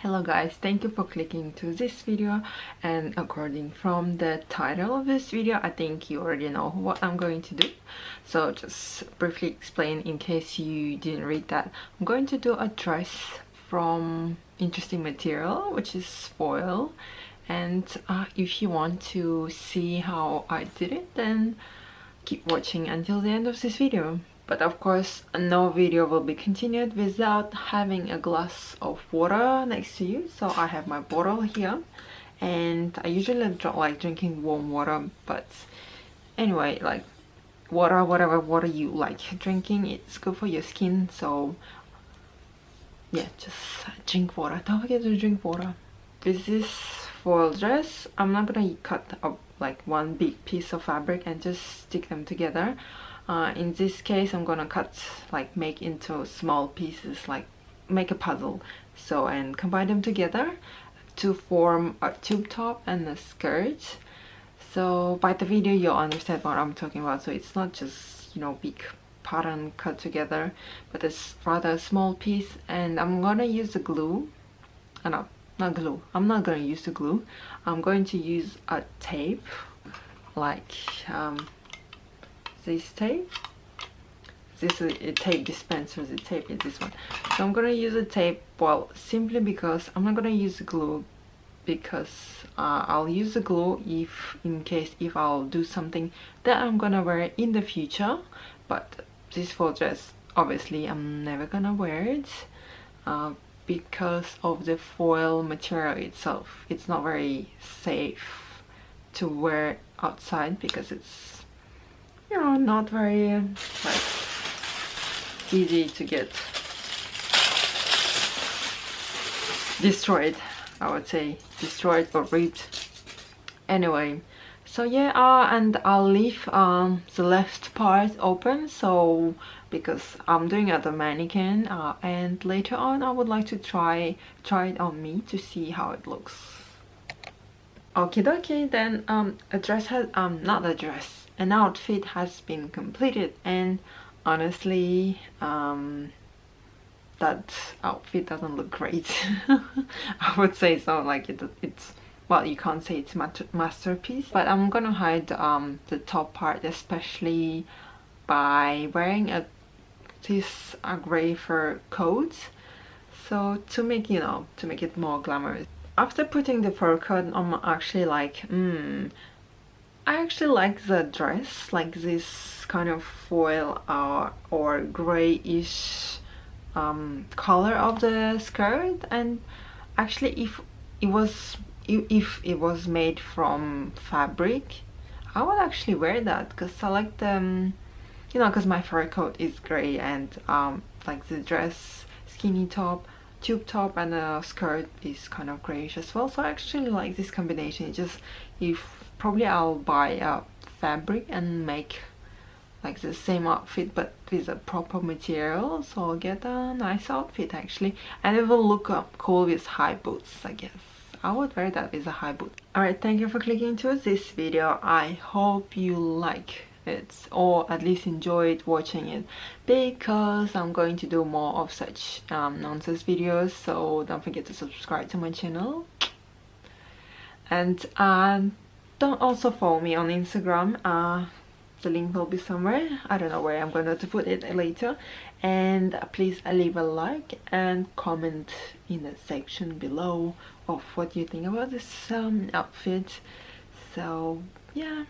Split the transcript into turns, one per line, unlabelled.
Hello guys, thank you for clicking to this video, and according from the title of this video, I think you already know what I'm going to do. So just briefly explain in case you didn't read that. I'm going to do a dress from interesting material, which is foil, and if you want to see how I did it, then keep watching until the end of this video. But of course, no video will be continued without having a glass of water next to you. So I have my bottle here, and I usually don't like drinking warm water, but anyway, like water, whatever water you like drinking, it's good for your skin. So yeah, just drink water. Don't forget to drink water. With this foil dress, I'm not gonna cut up like one big piece of fabric and just stick them together. In this case, I'm gonna cut, like make into small pieces, like make a puzzle, so, and combine them together to form a tube top and a skirt. So by the video you'll understand what I'm talking about. So it's not just, you know, big pattern cut together, but it's rather a small piece. And I'm gonna use the glue. No, not glue. I'm not gonna use the glue. I'm going to use a tape, like this tape. This is a tape dispenser. The tape is this one. So I'm gonna use a tape, well, simply because I'm not gonna use the glue, because I'll use the glue if in case if I'll do something that I'm gonna wear in the future. But this full dress, obviously I'm never gonna wear it because of the foil material itself. It's not very safe to wear outside because it's, you know, not very like easy to get destroyed. I would say destroyed or ripped. Anyway, so yeah, and I'll leave the left part open, so because I'm doing it at the mannequin, and later on I would like to try it on me to see how it looks. Okie dokie, then a dress has not a dress, an outfit has been completed, and honestly that outfit doesn't look great. I would say so. Like it's, well, you can't say it's masterpiece, but I'm gonna hide the top part, especially by wearing this gray fur coat, so to make, you know, to make it more glamorous. After putting the fur coat, I'm actually like, I actually like the dress, like this kind of foil or grayish color of the skirt. And actually, if it was made from fabric, I would actually wear that, because I like the, you know, because my fur coat is gray, and like the dress, skinny top, tube top, and the skirt is kind of grayish as well. So I actually like this combination. It's just, if probably I'll buy a fabric and make like the same outfit but with a proper material, so I'll get a nice outfit actually, and it will look cool with high boots. I guess I would wear that with a high boot. Alright, thank you for clicking to this video. I hope you like it, or at least enjoyed watching it, because I'm going to do more of such nonsense videos. So don't forget to subscribe to my channel, and don't also follow me on Instagram. The link will be somewhere. I don't know where. I'm going to put it later. And please leave a like and comment in the section below of what you think about this outfit. So yeah.